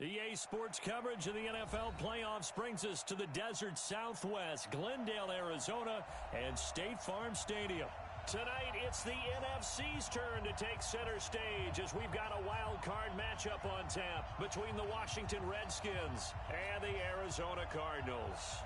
EA Sports coverage of the NFL playoffs brings us to the desert Southwest, Glendale, Arizona, and State Farm Stadium. Tonight, it's the NFC's turn to take center stage as we've got a wild card matchup on tap between the Washington Redskins and the Arizona Cardinals.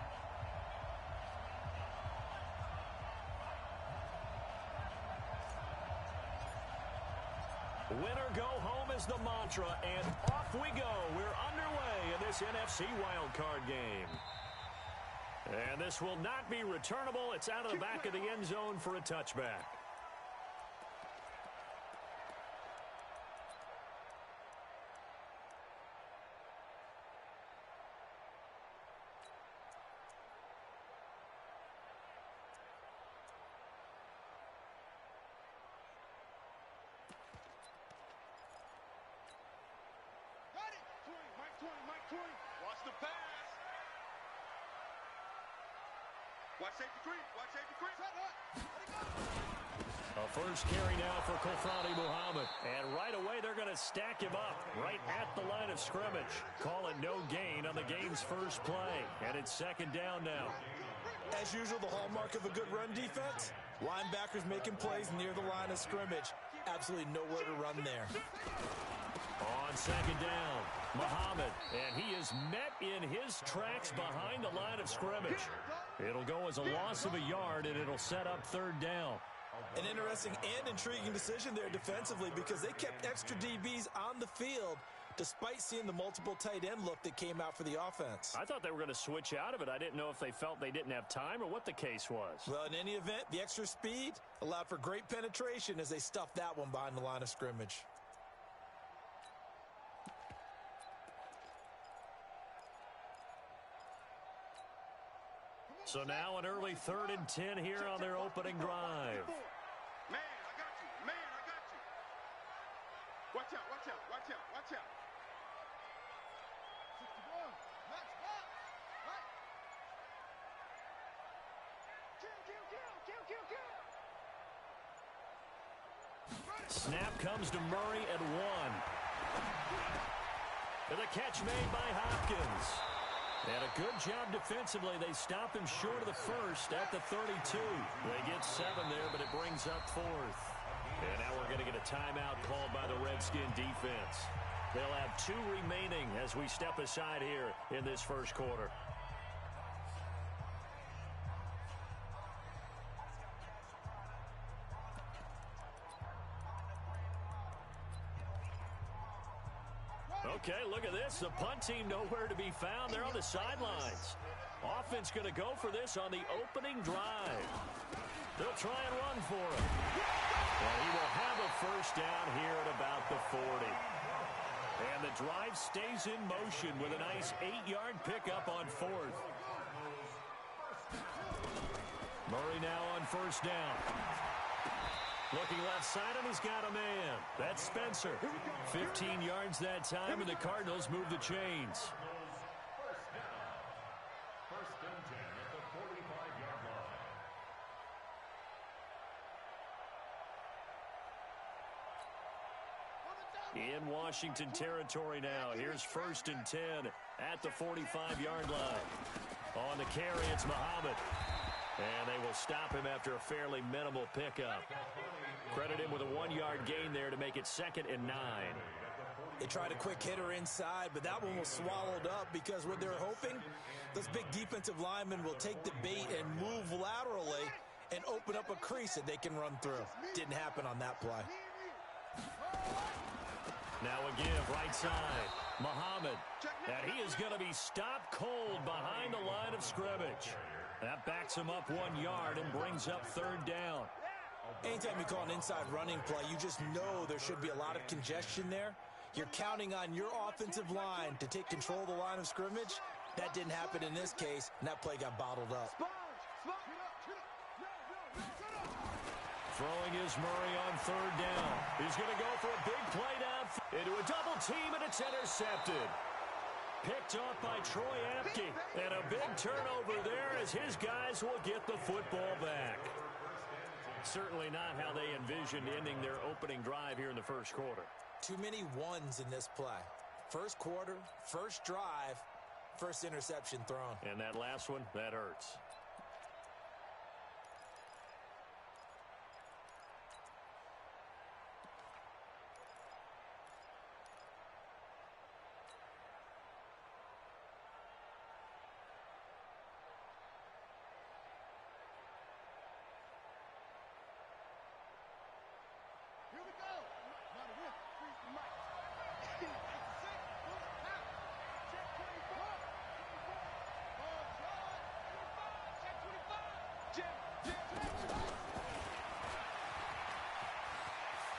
Winner go home is the mantra, and off we go. We're underway in this NFC wildcard game. And this will not be returnable. It's out of the back of the end zone for a touchback. Watch the pass. Watch safety creep. Watch safety creep. A first carry now for Kofrani Muhammad. And right away, they're going to stack him up right at the line of scrimmage. Call it no gain on the game's first play. And it's second down now. As usual, the hallmark of a good run defense, linebackers making plays near the line of scrimmage. Absolutely nowhere to run there. On second down, Muhammad, and he is met in his tracks behind the line of scrimmage. It'll go as a loss of a yard, and it'll set up third down. An interesting and intriguing decision there defensively because they kept extra DBs on the field despite seeing the multiple tight end look that came out for the offense. I thought they were going to switch out of it. I didn't know if they felt they didn't have time or what the case was. Well, in any event, the extra speed allowed for great penetration as they stuffed that one behind the line of scrimmage. So now an early 3rd and 10 here on their opening drive. Man, I got you. Man, I got you. Watch out, watch out, watch out, watch out. 61. Snap comes to Murray at 1. And the catch made by Hopkins. And a good job defensively. They stop him short of the first at the 32. They get 7 there, but it brings up 4th. And now we're going to get a timeout called by the Redskin defense. They'll have 2 remaining as we step aside here in this first quarter. Okay, look at this. The punt team nowhere to be found. They're on the sidelines. Offense going to go for this on the opening drive. They'll try and run for it. And he will have a first down here at about the 40. And the drive stays in motion with a nice 8-yard pickup on 4th. Murray now on first down. Looking left side, and he's got a man. That's Spencer. 15 yards that time, and the Cardinals move the chains. First and 10 at the 45-yard line. In Washington territory now. Here's first and 10 at the 45-yard line. On the carry, it's Muhammad. And they will stop him after a fairly minimal pickup. Credit him with a 1-yard gain there to make it 2nd and 9. They tried a quick hitter inside, but that one was swallowed up because what they're hoping, those big defensive linemen will take the bait and move laterally and open up a crease that they can run through. Didn't happen on that play. Now a give right side. Muhammad. And he is going to be stopped cold behind the line of scrimmage. That backs him up 1 yard and brings up 3rd down. Anytime you call an inside running play, you just know there should be a lot of congestion there. You're counting on your offensive line to take control of the line of scrimmage. That didn't happen in this case, and that play got bottled up. Throwing is Murray on 3rd down. He's going to go for a big play down into a double team, and it's intercepted. Picked off by Troy Apke. And a big turnover there as his guys will get the football back. Certainly not how they envisioned ending their opening drive here in the first quarter. Too many ones in this play. First quarter, first drive, first interception thrown. And that last one, that hurts. Here we go. Not a whip. Freeze the mic. 8, 6, full out. Check 24. 24. Ball drive. 25. Check 25. Jim.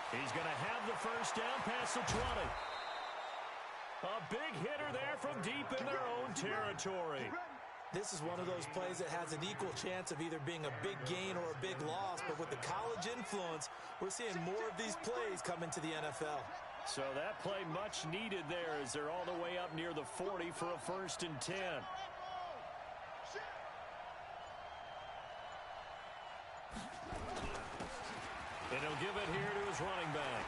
He's going to have the first down past the 20. A big hitter there from deep in their own territory. This is one of those plays that has an equal chance of either being a big gain or a big loss, but with the college influence, we're seeing more of these plays come into the NFL. So that play much needed there as they're all the way up near the 40 for a 1st and 10. And he'll give it here to his running back.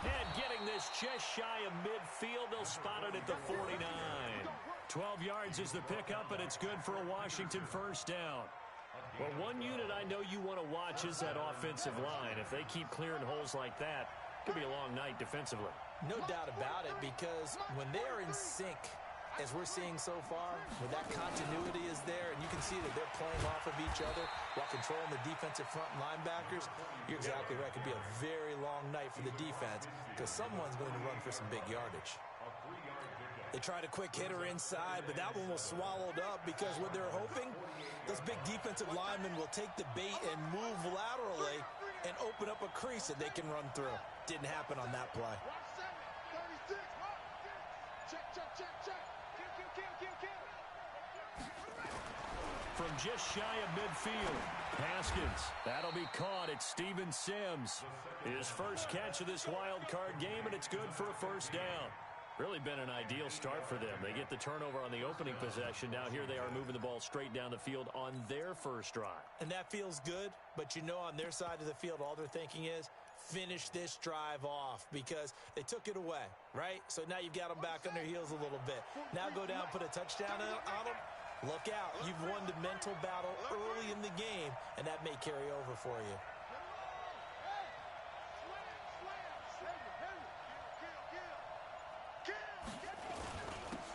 And getting this just shy of midfield, they'll spot it at the 49. 12 yards is the pickup, and it's good for a Washington first down. Well, one unit I know you want to watch is that offensive line. If they keep clearing holes like that, it could be a long night defensively. No doubt about it, because when they're in sync, as we're seeing so far, when that continuity is there, and you can see that they're playing off of each other while controlling the defensive front linebackers, you're exactly right. It could be a very long night for the defense because someone's going to run for some big yardage. They tried a quick hitter inside, but that one was swallowed up because what they're hoping, those big defensive linemen will take the bait and move laterally and open up a crease that they can run through. Didn't happen on that play. 36. Check, check, check, check. Kill. From just shy of midfield, Haskins. That'll be caught. It's Steven Sims. His first catch of this wild card game, and it's good for a first down. Really been an ideal start for them. They get the turnover on the opening possession. Now here they are moving the ball straight down the field on their first drive. And that feels good, but you know on their side of the field, all they're thinking is, finish this drive off because they took it away, right? So now you've got them back on their heels a little bit. Now go down, put a touchdown on them. Look out. You've won the mental battle early in the game, and that may carry over for you.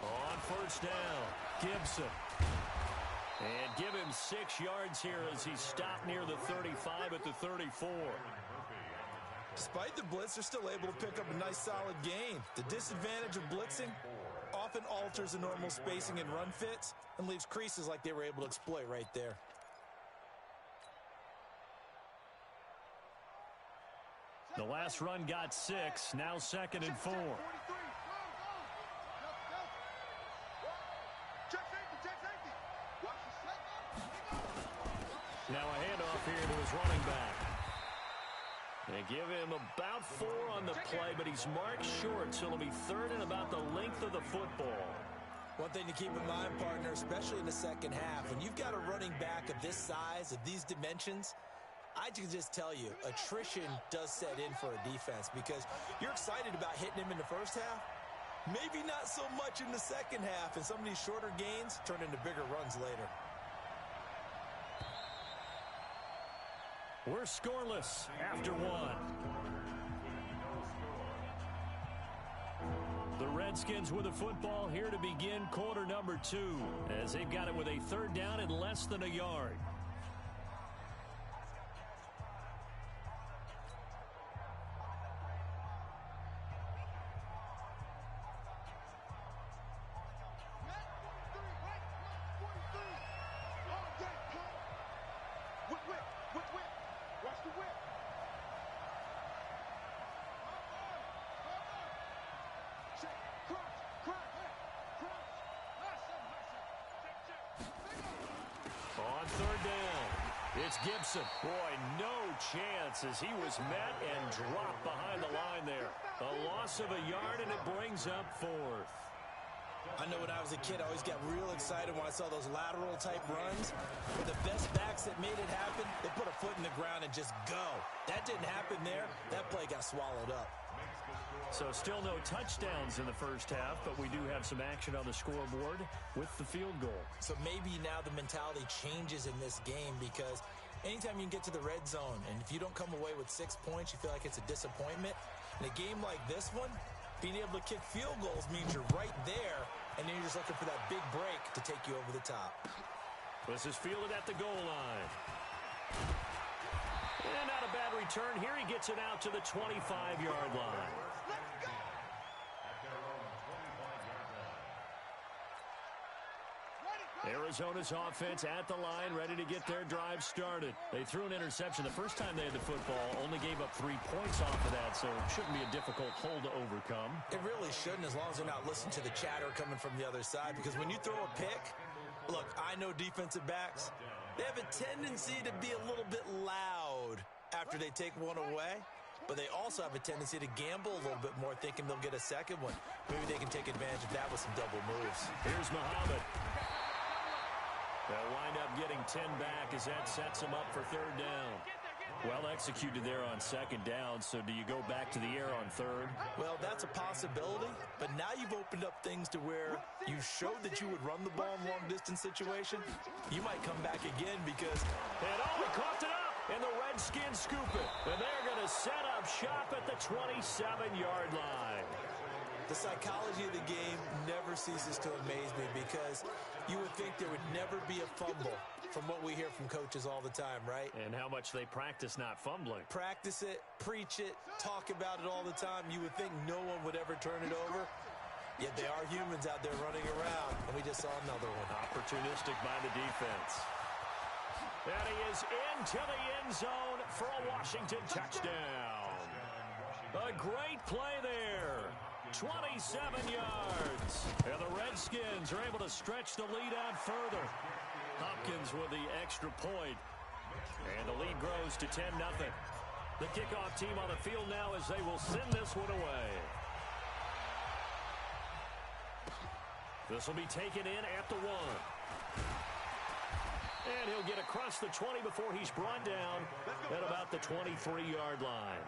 On first down, Gibson. And give him 6 yards here as he stopped near the 35 at the 34. Despite the blitz, they're still able to pick up a nice solid gain. The disadvantage of blitzing often alters the normal spacing and run fits and leaves creases like they were able to exploit right there. The last run got 6, now 2nd and 4. Now a handoff here to his running back. They give him about 4 on the play, but he's marked short, so it'll be 3rd and about the length of the football. One thing to keep in mind, partner, especially in the second half, when you've got a running back of this size, of these dimensions, I can just tell you, attrition does set in for a defense because you're excited about hitting him in the first half. Maybe not so much in the second half, and some of these shorter gains turn into bigger runs later. We're scoreless after 1. The Redskins with the football here to begin quarter number 2 as they've got it with a 3rd down and less than a yard. On 3rd down, it's Gibson. Boy, no chance as he was met and dropped behind the line there. A loss of a yard, and it brings up 4th. I know when I was a kid, I always got real excited when I saw those lateral-type runs. But the best backs that made it happen, they put a foot in the ground and just go. That didn't happen there. That play got swallowed up. So still no touchdowns in the first half, but we do have some action on the scoreboard with the field goal. So maybe now the mentality changes in this game because anytime you can get to the red zone, and if you don't come away with 6 points, you feel like it's a disappointment. In a game like this one, being able to kick field goals means you're right there, and then you're just looking for that big break to take you over the top. This is fielded at the goal line. And not a bad return. Here he gets it out to the 25-yard line. Arizona's offense at the line, ready to get their drive started. They threw an interception the first time they had the football, only gave up 3 points off of that, so it shouldn't be a difficult hole to overcome. It really shouldn't, as long as they're not listening to the chatter coming from the other side, because when you throw a pick, look, I know defensive backs, they have a tendency to be a little bit loud after they take one away, but they also have a tendency to gamble a little bit more, thinking they'll get a second one. Maybe they can take advantage of that with some double moves. Here's Muhammad. They'll wind up getting 10 back as that sets them up for third down. Well executed there on second down, so do you go back to the air on third? Well, that's a possibility, but now you've opened up things to where you showed that you would run the ball in long-distance situation. You might come back again because... And he coughed it up, and the Redskins scoop it. And they're going to set up shop at the 27-yard line. The psychology of the game never ceases to amaze me because you would think there would never be a fumble from what we hear from coaches all the time, right? And how much they practice not fumbling. Practice it, preach it, talk about it all the time. You would think no one would ever turn it over. Yet they are humans out there running around, and we just saw another one. Opportunistic by the defense. And he is into the end zone for a Washington touchdown. A great play there. 27 yards. And the Redskins are able to stretch the lead out further. Hopkins with the extra point. And the lead grows to 10-0. The kickoff team on the field now as they will send this one away. This will be taken in at the 1. And he'll get across the 20 before he's brought down at about the 23-yard line.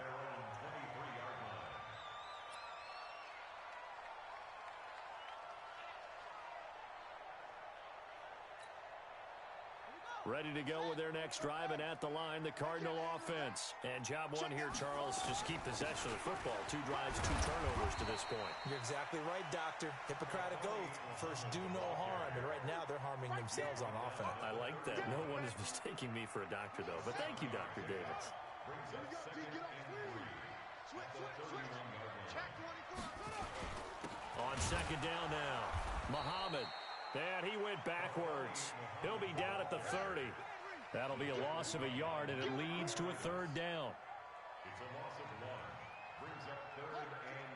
Ready to go with their next drive, and at the line, the Cardinal offense. And job one here, Charles, just keep possession of the football. 2 drives, 2 turnovers to this point. You're exactly right, Doctor. Hippocratic oath. First, do no harm. And right now, they're harming themselves on offense. I like that. No one is mistaking me for a doctor, though. But thank you, Dr. Davis. On second down now, Muhammad. And he went backwards. He'll be down at the 30. That'll be a loss of a yard, and it leads to a third down. It's a loss of 1. Brings up 3rd and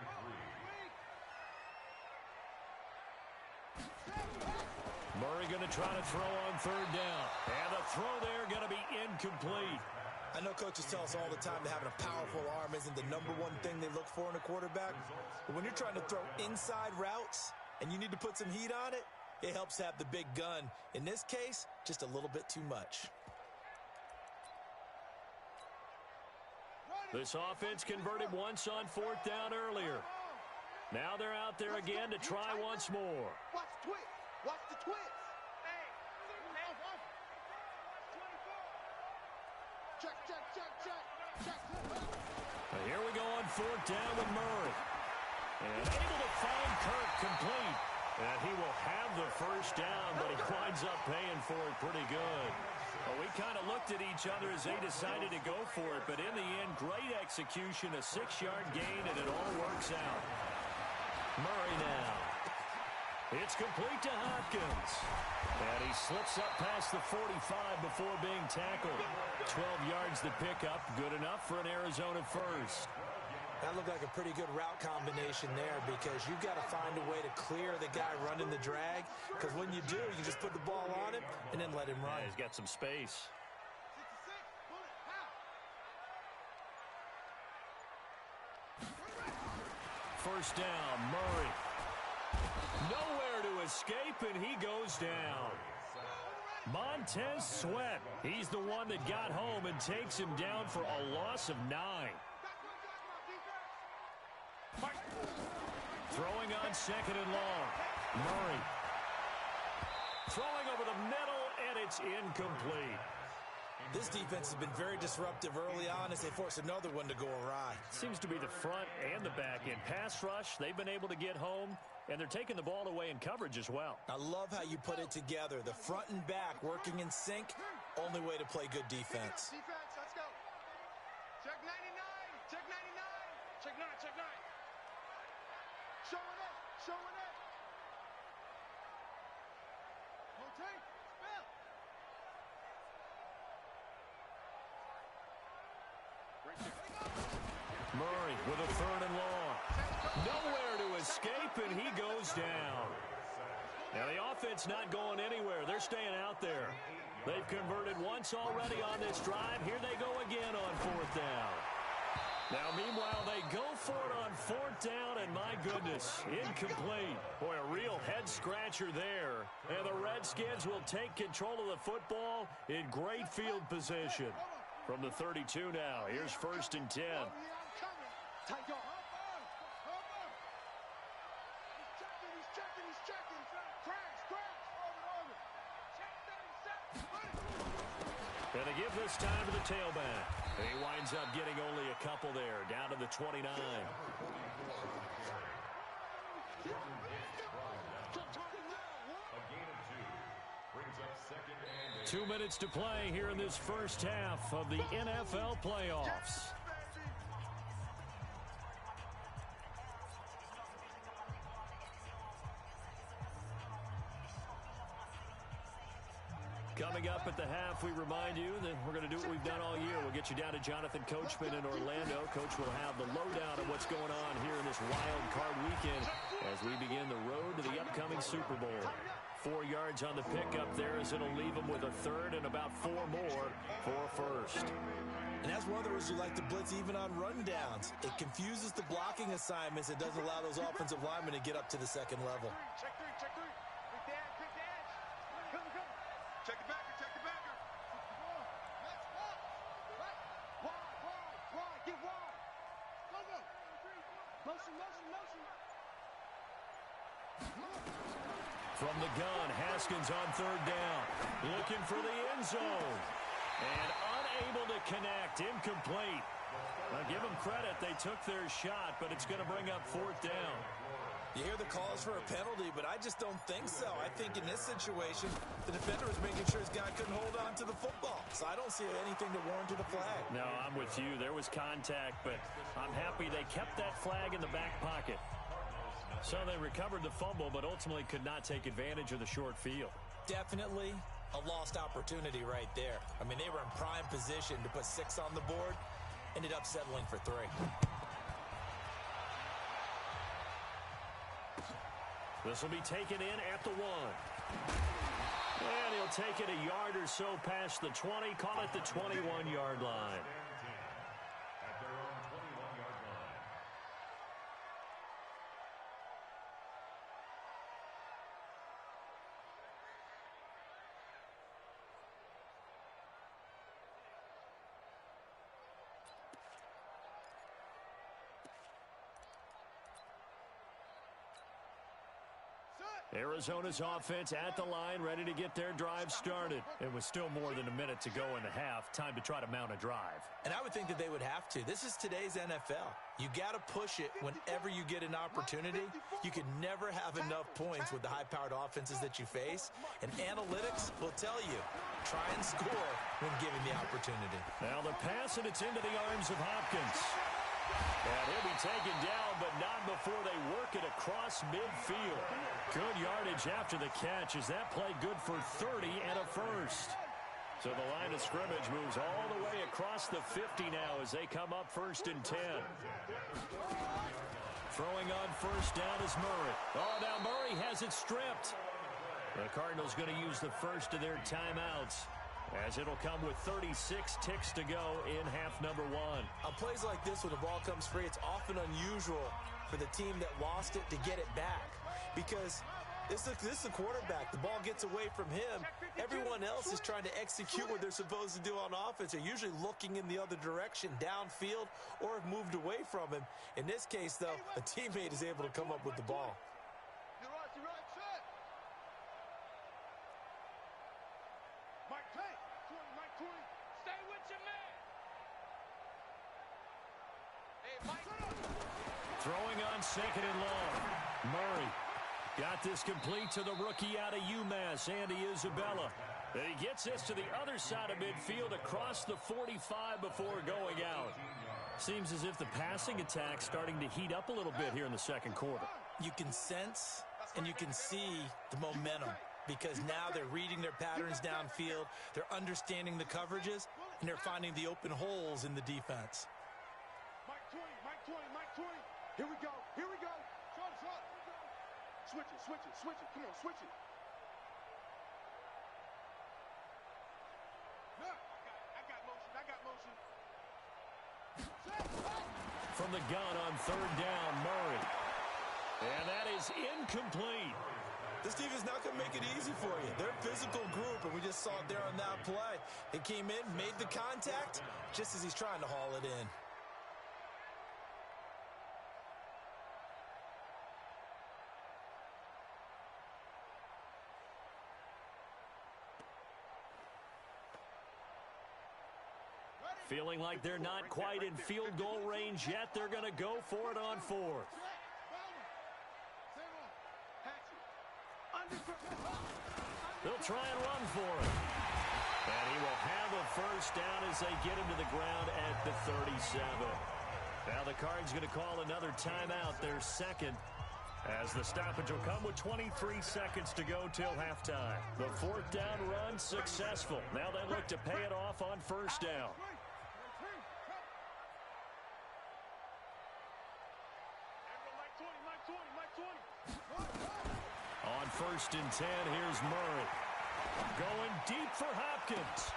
3. Murray going to try to throw on third down. And the throw there going to be incomplete. I know coaches tell us all the time that having a powerful arm isn't the #1 thing they look for in a quarterback. But when you're trying to throw inside routes and you need to put some heat on it, it helps have the big gun. In this case, just a little bit too much. This offense converted once on 4th down earlier. Now they're out there again to try once more. Watch the twist. Watch the twist. Check. Here we go on 4th down with Murray. And able to find Kirk complete. And he will have the first down, but he winds up paying for it pretty good. Well, we kind of looked at each other as they decided to go for it, but in the end, great execution, a 6-yard gain, and it all works out. Murray now. It's complete to Hopkins. And he slips up past the 45 before being tackled. 12 yards to pick up, good enough for an Arizona first. That looked like a pretty good route combination there because you've got to find a way to clear the guy running the drag, because when you do, you just put the ball on him and then let him run. Yeah, he's got some space. First down, Murray. Nowhere to escape, and he goes down. Montez Sweat, he's the one that got home and takes him down for a loss of 9. Throwing on second and long. Murray. Throwing over the middle, and it's incomplete. This defense has been very disruptive early on as they force another one to go awry. Seems to be the front and the back end. Pass rush, they've been able to get home, and they're taking the ball away in coverage as well. I love how you put it together. The front and back working in sync, only way to play good defense. Defense, let's go. Check 99. Check 99. Check 9. Check 9. Showing up. Showing up. Rotate. Spell. Murray with a third and long. Nowhere to escape, and he goes down. Now, the offense not going anywhere. They're staying out there. They've converted once already on this drive. Here they go again on fourth down. Now, meanwhile, they go for it on fourth down, and my goodness, incomplete. Boy, a real head-scratcher there. And the Redskins will take control of the football in great field position. From the 32 now, here's 1st and 10. Tight go. He's checking. Crash. And they give this time to the tailback. And he winds up getting only a couple there, down to the 29. A gain of 2. Brings up 2nd and 8. 2 minutes to play here in this first half of the NFL playoffs. Coming up at the half, we remind you that we're going to do what we've done all year. We'll get you down to Jonathan Coachman in Orlando. Coach will have the lowdown of what's going on here in this wild card weekend as we begin the road to the upcoming Super Bowl. 4 yards on the pickup there as it'll leave them with a third and about 4 more for a first. And that's one of the reasons you like to blitz even on rundowns. It confuses the blocking assignments. It doesn't allow those offensive linemen to get up to the second level. Check 3. Big dash. Come. Check the backer. Let's walk. Right. Wide. Get wide. Go. Motion. From the gun, Haskins on third down. Looking for the end zone. And unable to connect. Incomplete. Now, give them credit. They took their shot, but it's going to bring up fourth down. You hear the calls for a penalty, but I just don't think so. I think in this situation, the defender was making sure his guy couldn't hold on to the football. So I don't see anything to warrant a flag. No, I'm with you. There was contact, but I'm happy they kept that flag in the back pocket. So they recovered the fumble, but ultimately could not take advantage of the short field. Definitely a lost opportunity right there. I mean, they were in prime position to put 6 on the board, ended up settling for 3. This will be taken in at the 1. And he'll take it a yard or so past the 20, call it the 21-yard line. At their own 21-yard line. Arizona's offense at the line, ready to get their drive started. It was still more than a minute to go in the half. Time to try to mount a drive. And I would think that they would have to. This is today's NFL. You got to push it whenever you get an opportunity. You can never have enough points with the high-powered offenses that you face. And analytics will tell you, try and score when given the opportunity. Now the pass, and it's into the arms of Hopkins. And he'll be taken down, but not before they work it across midfield. Good yardage after the catch. Is that play good for 30 and a first? So the line of scrimmage moves all the way across the 50 now as they come up 1st and 10. Throwing on first down is Murray. Oh, now Murray has it stripped. The Cardinals going to use the first of their timeouts, as it'll come with 36 ticks to go in half number 1. On plays like this, when the ball comes free, it's often unusual for the team that lost it to get it back, because This is the quarterback. The ball gets away from him. Everyone else is trying to execute what they're supposed to do on offense. They're usually looking in the other direction, downfield, or have moved away from him. In this case, though, a teammate is able to come up with the ball. You're right, set. Mike, take. 20, Mike, 20. Stay with your man. Hey, Mike. Throwing on second and long. Murray got this complete to the rookie out of UMass, Andy Isabella. And he gets this to the other side of midfield across the 45 before going out. Seems as if the passing attack's starting to heat up a little bit here in the second quarter. You can sense and you can see the momentum because now they're reading their patterns downfield, they're understanding the coverages, and they're finding the open holes in the defense. Mike 20, Mike 20, Mike 20. Here we go, here we go. Shot. Switch it. Come on, switch it. No, I got motion. From the gun on third down, Murray. And that is incomplete. This team is not going to make it easy for you. They're a physical group, and we just saw it there on that play. They came in, made the contact, just as he's trying to haul it in. Feeling like they're not quite in field goal range yet. They're going to go for it on fourth. They'll try and run for it. And he will have a first down as they get him to the ground at the 37. Now the Cards going to call another timeout, their second, as the stoppage will come with 23 seconds to go till halftime. The fourth down run successful. Now they look to pay it off on first down. On first and 10, here's Murray. Going deep for Hopkins.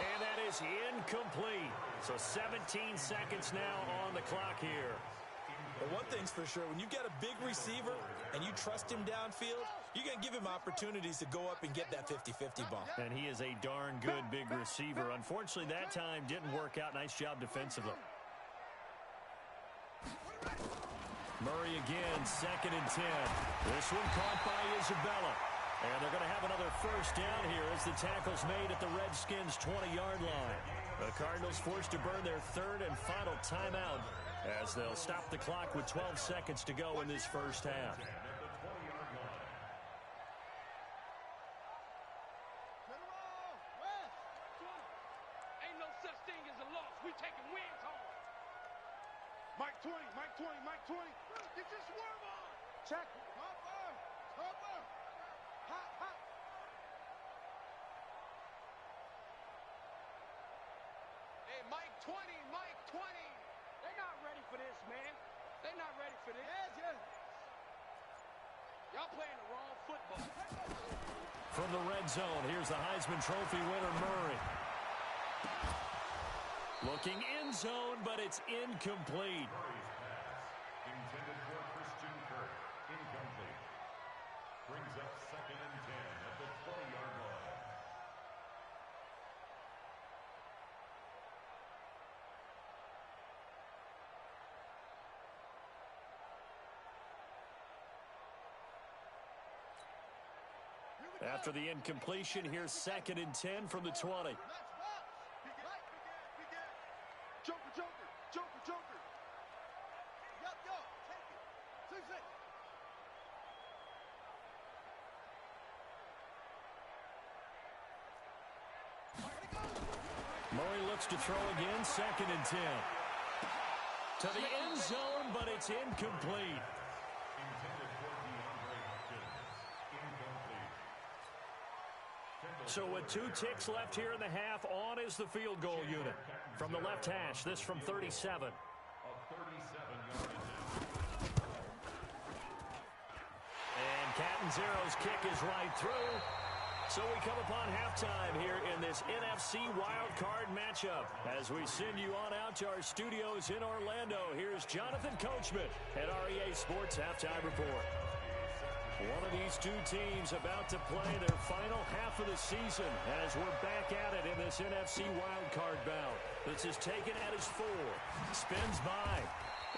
And that is incomplete. So 17 seconds now on the clock here. But one thing's for sure, when you get a big receiver and you trust him downfield, you're going to give him opportunities to go up and get that 50-50 ball. And he is a darn good big receiver. Unfortunately, that time didn't work out. Nice job defensively. Murray again, second and 10. This one caught by Isabella. And they're going to have another first down here as the tackle's made at the Redskins' 20-yard line. The Cardinals forced to burn their third and final timeout as they'll stop the clock with 12 seconds to go in this first half. Ain't no such thing as a loss. We taking wins home. Mike 20, Mike 20, Mike 20. Get your swerve on. Check. Cover. Hot. Hey, Mike 20, Mike 20. They're not ready for this, man. They're not ready for this. Yeah. Y'all playing the wrong football. From the red zone, here's the Heisman Trophy winner, Murray. Looking in zone, but it's incomplete. Intended for Christian Kirk. Incomplete. Brings up second and 10 at the 20-yard line. After the incompletion, here's second and 10 from the 20. Joker. Yup, take it. 2-6. Murray looks to throw again, second and 10. To the end zone, but it's incomplete. So with 2 ticks left here in the half, on is the field goal unit. From the left hash, this from 37. And Catanzero's kick is right through. So we come upon halftime here in this NFC wildcard matchup. As we send you on out to our studios in Orlando, here's Jonathan Coachman at REA Sports Halftime Report. One of these two teams about to play their final half of the season as we're back at it in this NFC wildcard bout. This is taken at his 4. Spins by.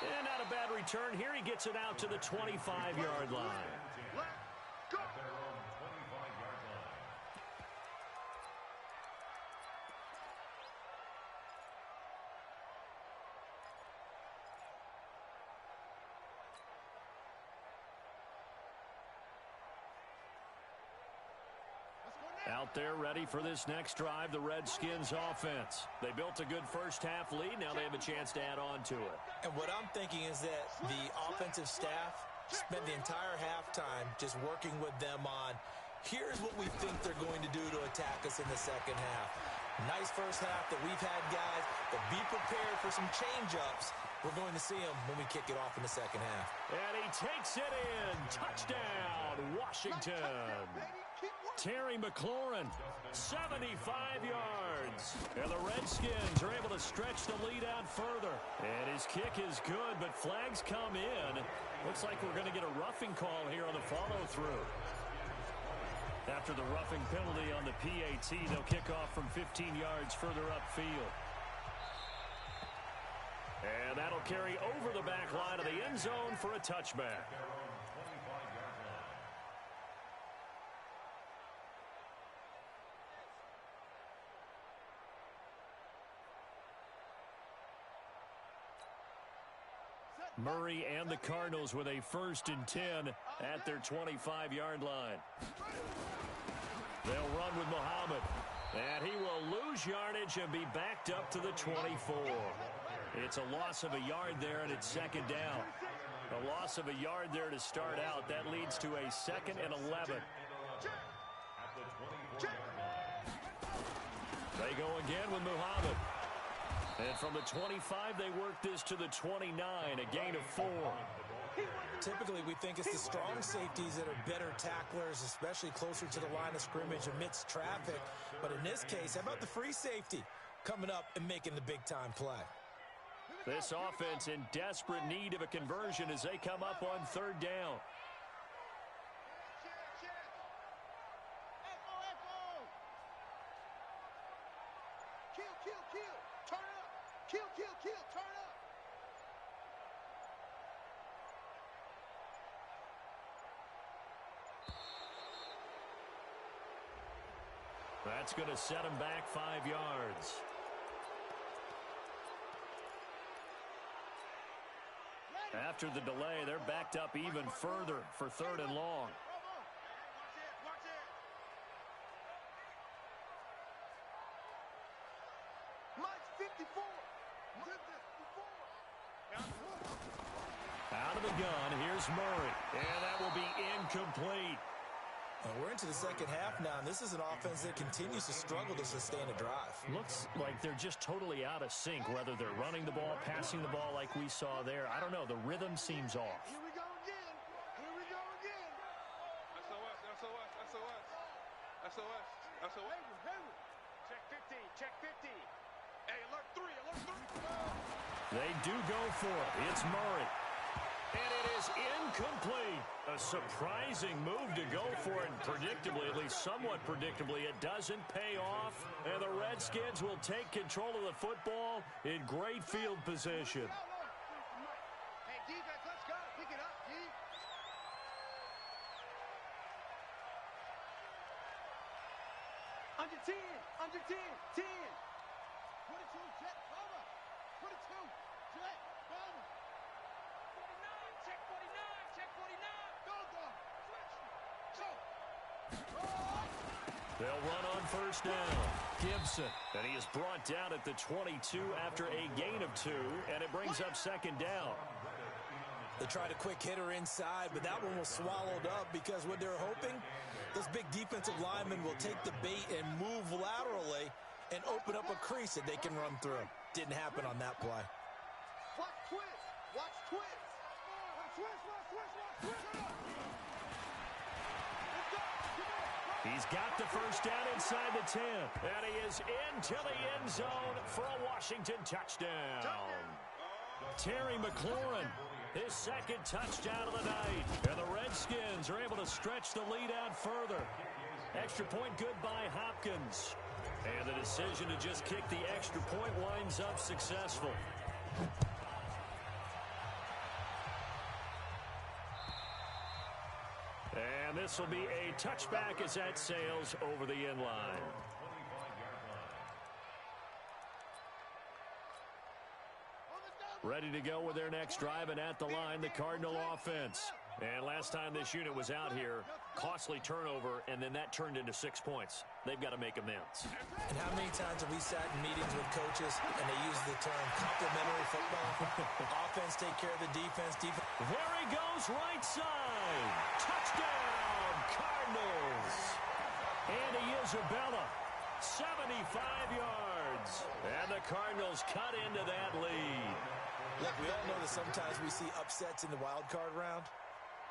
And not a bad return here. He gets it out to the 25-yard line. Go. Out there ready for this next drive, the Redskins offense. They built a good first half lead. Now they have a chance to add on to it. And what I'm thinking is that the offensive staff spent the entire halftime just working with them on, here's what we think they're going to do to attack us in the second half. Nice first half that we've had, guys, but be prepared for some change-ups. We're going to see them when we kick it off in the second half. And he takes it in. Touchdown, Washington. Terry McLaurin, 75 yards. And the Redskins are able to stretch the lead out further. And his kick is good, but flags come in. Looks like we're going to get a roughing call here on the follow-through. After the roughing penalty on the PAT, they'll kick off from 15 yards further upfield. And that'll carry over the back line of the end zone for a touchback. Murray and the Cardinals with a 1st and 10 at their 25-yard line. They'll run with Muhammad. And he will lose yardage and be backed up to the 24. It's a loss of a yard there, and it's second down. A loss of a yard there to start out. That leads to a 2nd and 11. They go again with Muhammad. And from the 25, they work this to the 29, a gain of 4. Typically, we think it's the strong safeties that are better tacklers, especially closer to the line of scrimmage amidst traffic. But in this case, how about the free safety coming up and making the big-time play? This offense in desperate need of a conversion as they come up on 3rd down. That's going to set him back 5 yards. After the delay, they're backed up even further for 3rd and long. Out of the gun, here's Murray. And that will be incomplete. And we're into the second half now, and this is an offense that continues to struggle to sustain a drive. Looks like they're just totally out of sync, whether they're running the ball, passing the ball like we saw there. I don't know. The rhythm seems off. Here we go again. Here we go again. SOS. Check 50. Check 50. Hey, alert 3. They do go for it. It's Murray. And it is incomplete. A surprising move to go for it. Predictably, at least somewhat predictably, it doesn't pay off. And the Redskins will take control of the football in great field position. Hey, defense, let's go. Pick it up, D. Under 10. 10. 22, jet, cover. 22, jet, cover. 49, check 49, check 49. Go. They'll run on 1st down. Gibson. And he is brought down at the 22 after a gain of 2, and it brings up 2nd down. They tried a quick hitter inside, but that one was swallowed up because what they're hoping, those big defensive linemen will take the bait and move laterally and open up a crease that they can run through. Didn't happen on that play. Watch twist. He's got the 1st down inside the 10. And he is into the end zone for a Washington touchdown. Terry McLaurin, his second touchdown of the night. And the Redskins are able to stretch the lead out further. Extra point good by Hopkins. And the decision to just kick the extra point winds up successful. And this will be a touchback as that sails over the end line. Ready to go with their next drive, and at the line, the Cardinal offense. And last time this unit was out here, costly turnover, and then that turned into 6 points. They've got to make amends. And how many times have we sat in meetings with coaches and they use the term complementary football? Offense take care of the defense. There he goes, right side. Touchdown, Cardinals. Andy Isabella, 75 yards. And the Cardinals cut into that lead. Look, we all know that sometimes we see upsets in the wild card round,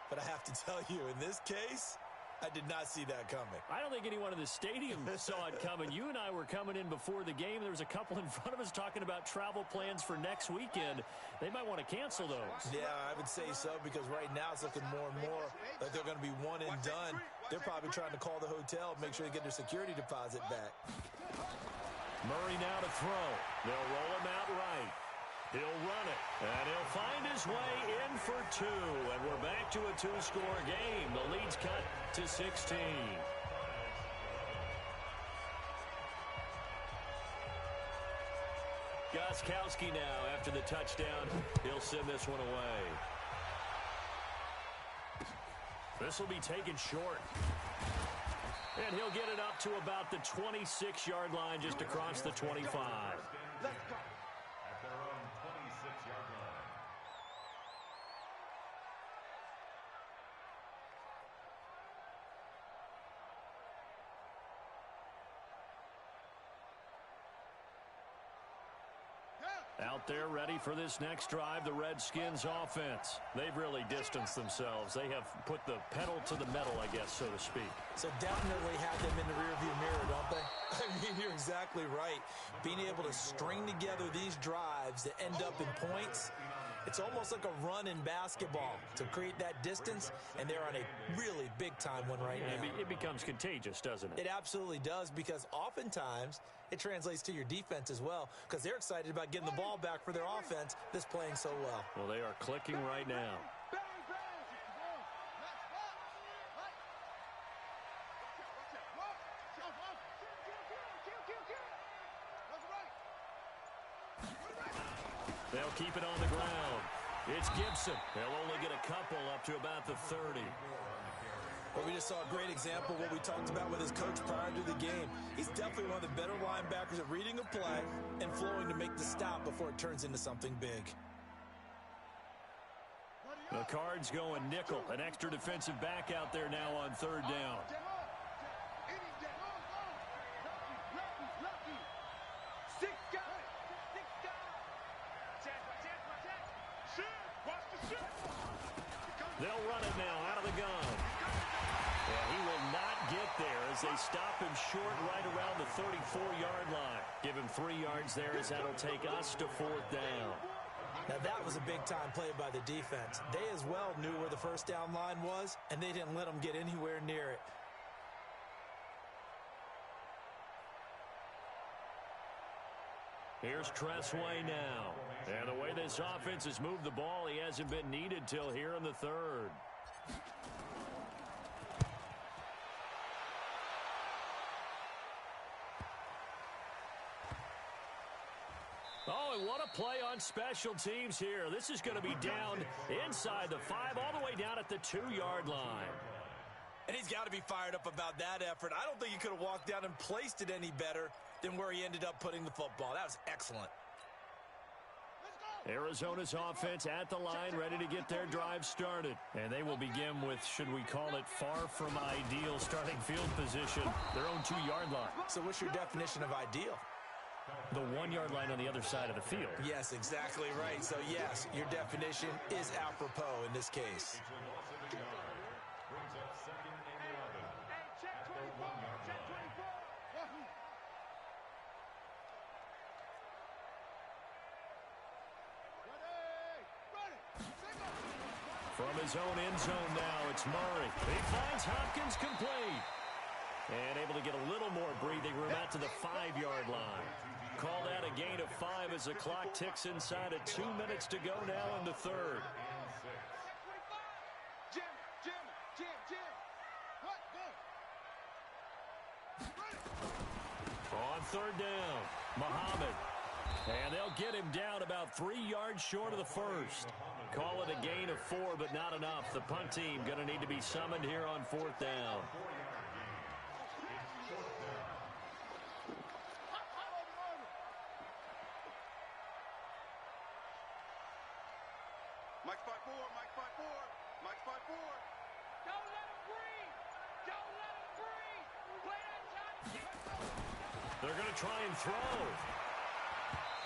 but I have to tell you, in this case, I did not see that coming. I don't think anyone in the stadium saw it coming. You and I were coming in before the game. There was a couple in front of us talking about travel plans for next weekend. They might want to cancel those. Yeah, I would say so, because right now it's looking more and more like they're going to be one and done. They're probably trying to call the hotel, make sure they get their security deposit back. Murray now to throw. They'll roll him out right. He'll run it, and he'll find his way in for 2. And we're back to a 2-score game. The lead's cut to 16. Gostkowski now after the touchdown. He'll send this one away. This will be taken short. And he'll get it up to about the 26-yard line, just across the 25. Let's go. At their own 26-yard line. Out there ready for this next drive, the Redskins offense. They've really distanced themselves. They have put the pedal to the metal, I guess, so to speak. So definitely have them in the rearview mirror, don't they? I mean, you're exactly right. Being able to string together these drives that end up in points, it's almost like a run in basketball to create that distance, and they're on a really big-time one right now. It becomes contagious, doesn't it? It absolutely does, because oftentimes it translates to your defense as well, because they're excited about getting the ball back for their offense that's playing so well. Well, they are clicking right now. They'll keep it on the ground. It's Gibson. They'll only get a couple up to about the 30. Well, we just saw a great example of what we talked about with his coach prior to the game. He's definitely one of the better linebackers at reading a play and flowing to make the stop before it turns into something big. The Cards going nickel. An extra defensive back out there now on 3rd down. They'll run it now out of the gun. And he will not get there as they stop him short right around the 34-yard line. Give him 3 yards there as that'll take us to 4th down. Now that was a big-time play by the defense. They as well knew where the first down line was, and they didn't let them get anywhere near it. Here's Tressway now. And the way this offense has moved the ball, he hasn't been needed till here in the 3rd. Oh, and what a play on special teams here. This is going to be down inside the 5, all the way down at the 2-yard line. And he's got to be fired up about that effort. I don't think he could have walked down and placed it any better than where he ended up putting the football. That was excellent. Arizona's offense at the line, ready to get their drive started. And they will begin with, should we call it, far from ideal starting field position, their own 2-yard line. So what's your definition of ideal? The 1-yard line on the other side of the field. Yes, exactly right. So, yes, your definition is apropos in this case. From his own end zone now, it's Murray. He finds Hopkins complete. And able to get a little more breathing room out to the 5-yard line. Call that a gain of 5 as the clock ticks inside of 2 minutes to go now in the third. On third down, Muhammad. And they'll get him down about 3 yards short of the first. Call it a gain of 4, but not enough. The punt team going to need to be summoned here on fourth down. Mike 5-4, Mike 5-4, Mike 5-4. Don't let him breathe. Don't let him breathe. Play that time. They're going to try and throw.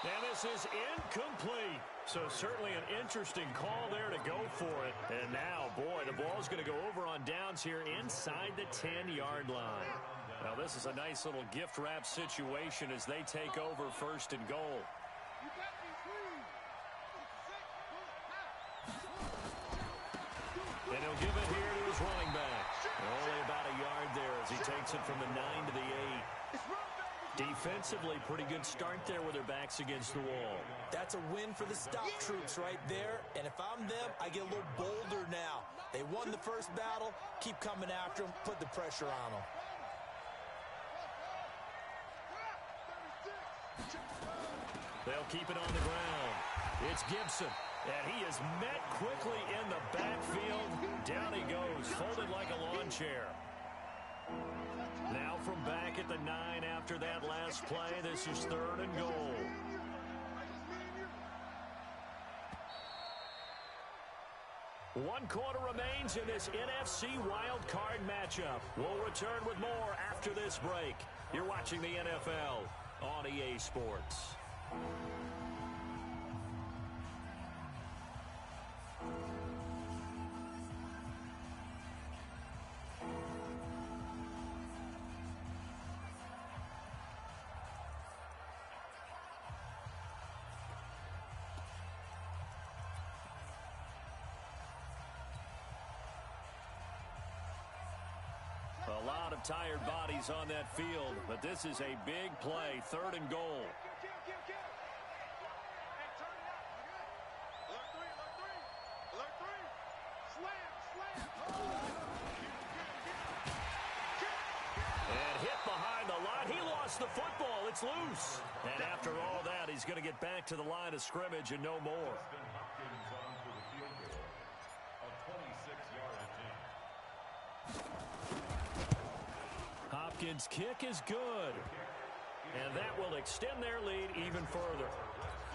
And this is incomplete. So certainly an interesting call there to go for it. And now, boy, the ball's going to go over on downs here inside the 10-yard line. Now, this is a nice little gift wrap situation as they take over first and goal. You got me, please. And he'll give it here to his running back. Only about a yard there as he takes it from the 9 to the 8. Defensively, pretty good start there with their backs against the wall. That's a win for the stop troops right there. And if I'm them, I get a little bolder now. They won the first battle. Keep coming after them. Put the pressure on them. They'll keep it on the ground. It's Gibson. And he is met quickly in the backfield. Down he goes, folded like a lawn chair. Now from back at the 9 after that last play, this is third and goal. One quarter remains in this NFC Wild Card matchup. We'll return with more after this break. You're watching the NFL on EA Sports. A lot of tired bodies on that field, but this is a big play, third and goal. And hit behind the line. He lost the football. It's loose. And after all that, he's going to get back to the line of scrimmage and no more. Hopkins' kick is good. And that will extend their lead even further.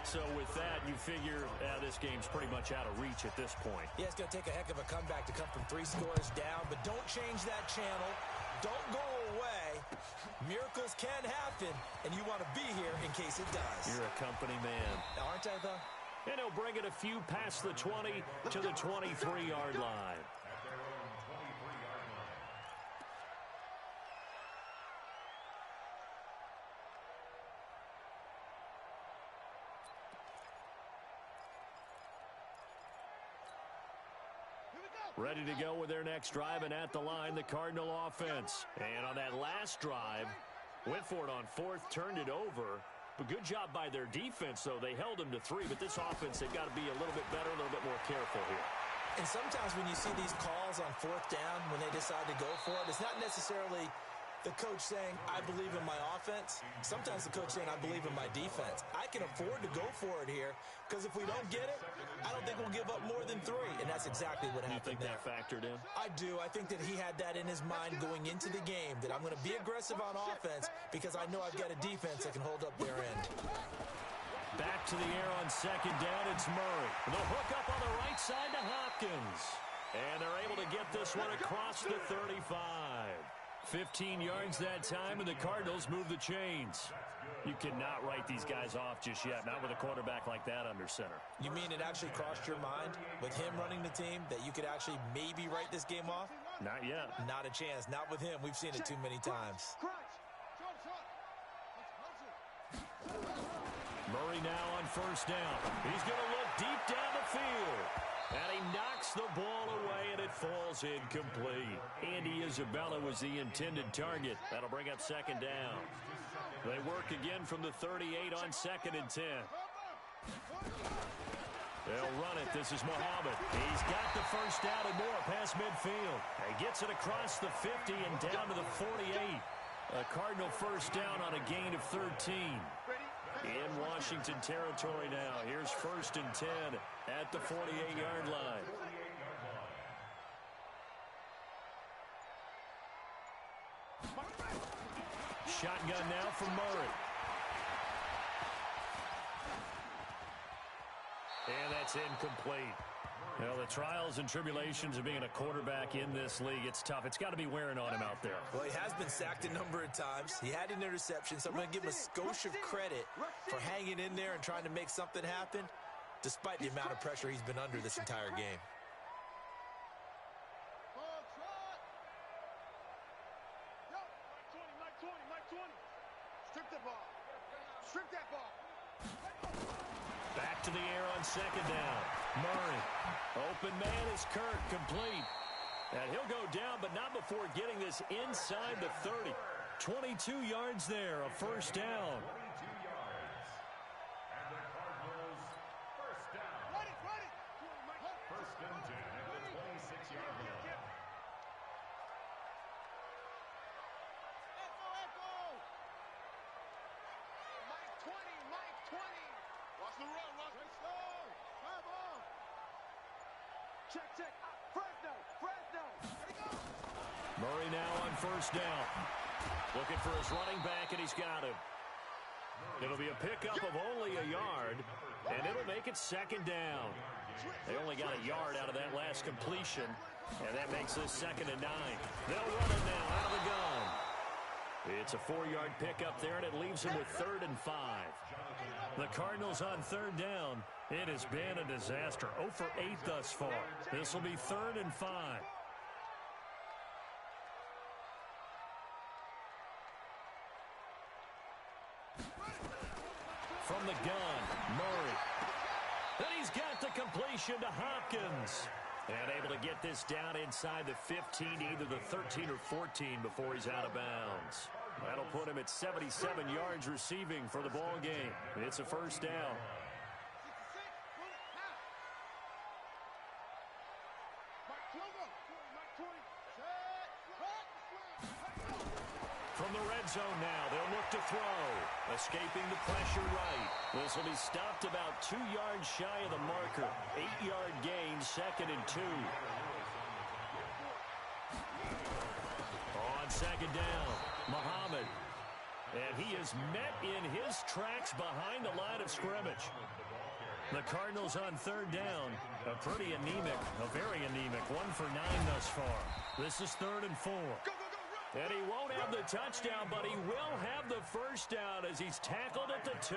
So with that, you figure this game's pretty much out of reach at this point. Yeah, it's going to take a heck of a comeback to come from 3 scores down, but don't change that channel. Don't go away. Miracles can happen, and you want to be here in case it does. You're a company man. Aren't I, though? And he'll bring it a few past the 20 to the 23-yard line. Ready to go with their next drive, and at the line, the Cardinal offense. And on that last drive, went for it on fourth, turned it over. But good job by their defense, though. They held them to 3, but this offense, they've got to be a little bit better, a little bit more careful here. And sometimes when you see these calls on fourth down, when they decide to go for it, it's not necessarily the coach saying, I believe in my offense. Sometimes the coach saying, I believe in my defense. I can afford to go for it here because if we don't get it, I don't think we'll give up more than 3. And that's exactly what happened there. You think that factored in? I do. I think that he had that in his mind going into the game, that I'm going to be aggressive on offense because I know I've got a defense that can hold up their end. Back to the air on second down, it's Murray. The hook up on the right side to Hopkins. And they're able to get this one across the 35. 15 yards that time, and the Cardinals move the chains. You cannot write these guys off just yet, not with a quarterback like that under center. You mean it actually crossed your mind with him running the team that you could actually maybe write this game off? Not yet. Not a chance. Not with him. We've seen it too many times. Murray now on first down. He's going to look deep down the field. And he knocks the ball away, and it falls incomplete. Andy Isabella was the intended target. That'll bring up second down. They work again from the 38 on 2nd and 10. They'll run it. This is Muhammad. He's got the first down and more past midfield. He gets it across the 50 and down to the 48. A Cardinal first down on a gain of 13. In Washington territory now. Here's 1st and 10 at the 48-yard line. Shotgun now from Murray. And that's incomplete. Well, the trials and tribulations of being a quarterback in this league, it's tough. It's got to be wearing on him out there. Well, he has been sacked a number of times. He had an interception, so I'm going to give him a skosh of credit for hanging in there and trying to make something happen, despite the amount of pressure he's been under this entire game. Strip the ball. Strip that ball. Back to the air on 2nd down. Murray. Open man is Kirk, complete. And he'll go down, but not before getting this inside the 30. 22 yards there, a first down. 22 yards. And the Cardinals first down. Run it, run it. 1st and 10 at the 26-yard line. Echo. Mike 20, Mike 20. Watch the run, watch it. Slow. Drive on. Check. Fresno. There he goes. Murray now on first down. Looking for his running back, and he's got him. It'll be a pickup of only a yard, and it'll make it 2nd down. They only got a yard out of that last completion, and that makes this 2nd and 9. They'll run it now out of the gun. It's a 4-yard pickup there, and it leaves him with 3rd and 5. The Cardinals on 3rd down. It has been a disaster. 0 for 8 thus far. This will be 3rd and 5. From the gun, Murray. Then he's got the completion to Hopkins. And able to get this down inside the 15, either the 13 or 14 before he's out of bounds. That'll put him at 77 yards receiving for the ball game. It's a first down. From the red zone now, they'll look to throw. Escaping the pressure right. This will be stopped about 2 yards shy of the marker. 8-yard gain, 2nd and 2. On 2nd down, Muhammad. And he is met in his tracks behind the line of scrimmage. The Cardinals on 3rd down. A pretty anemic, a very anemic 1 for 9 thus far. This is 3rd and 4. And he won't have the touchdown, but he will have the first down as he's tackled at the 2.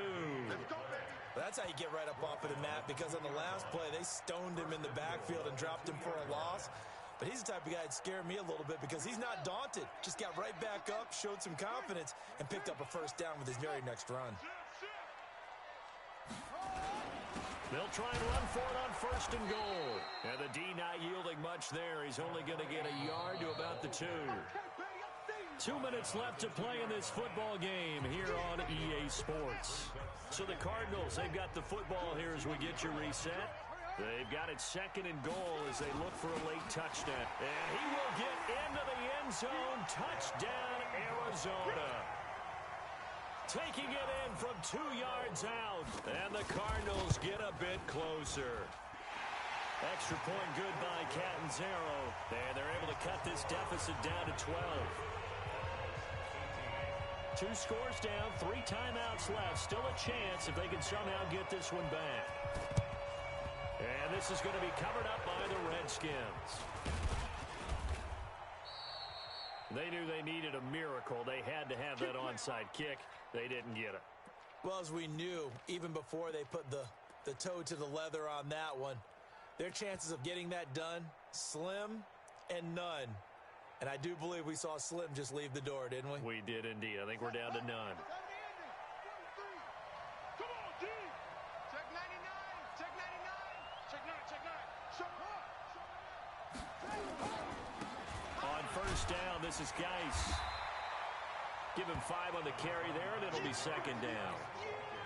That's how you get right up off of the mat, because on the last play, they stoned him in the backfield and dropped him for a loss. But he's the type of guy that scared me a little bit because he's not daunted. Just got right back up, showed some confidence, and picked up a first down with his very next run. They'll try and run for it on 1st and goal. And the D not yielding much there. He's only going to get a yard to about the 2. 2 minutes left to play in this football game here on EA Sports. So the Cardinals, they've got the football here as we get you reset. They've got it 2nd and goal as they look for a late touchdown. And he will get into the end zone. Touchdown, Arizona. Taking it in from 2 yards out. And the Cardinals get a bit closer. Extra point good by Catanzaro. And they're able to cut this deficit down to 12. 2 scores down, 3 timeouts left. Still a chance if they can somehow get this one back. And this is going to be covered up by the Redskins. They knew they needed a miracle. They had to have that onside kick. They didn't get it. Well, as we knew, even before they put the toe to the leather on that one, their chances of getting that done, slim and none. And I do believe we saw Slim just leave the door, didn't we? We did indeed. I think we're down to none. Come on, D. Check 99. Check 99. Check 9. Check 9. On first down, this is Geis. Give him 5 on the carry there, and it'll be second down.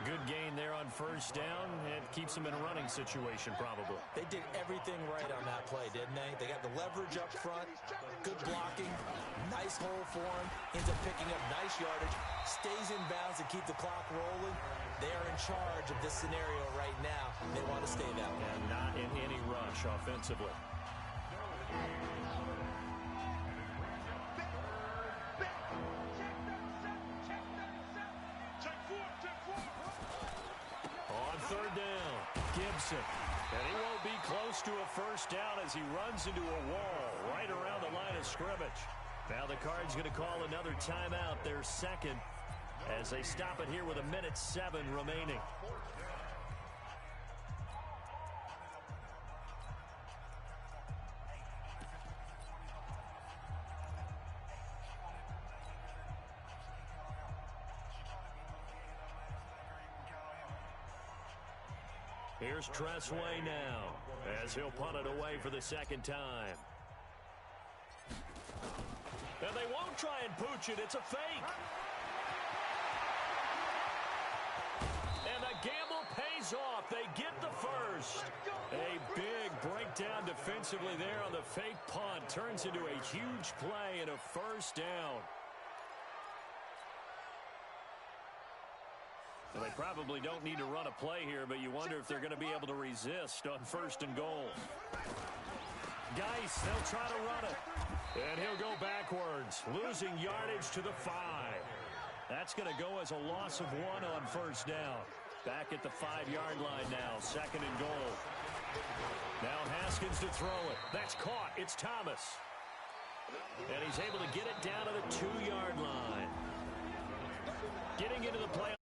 Good gain there on first down. It keeps them in a running situation, probably. They did everything right on that play, didn't they? They got the leverage up front, good blocking, nice hole for him, ends up picking up nice yardage, stays in bounds to keep the clock rolling. They are in charge of this scenario right now. They want to stay that way. And not in any rush offensively. On third down, Gibson. And he won't be close to a first down as he runs into a wall right around the line of scrimmage. Now the Cards going to call another timeout, their second, as they stop it here with 1:07 remaining. Here's Tressway now, as he'll punt it away for the second time. And they won't try and pooch it. It's a fake. And the gamble pays off. They get the first. A big breakdown defensively there on the fake punt. Turns into a huge play and a first down. Well, they probably don't need to run a play here, but you wonder if they're going to be able to resist on first and goal. Geis, they'll try to run it. And he'll go backwards, losing yardage to the 5. That's going to go as a loss of 1 on first down. Back at the 5-yard line now, second and goal. Now Haskins to throw it. That's caught. It's Thomas. And he's able to get it down to the 2-yard line. Getting into the play.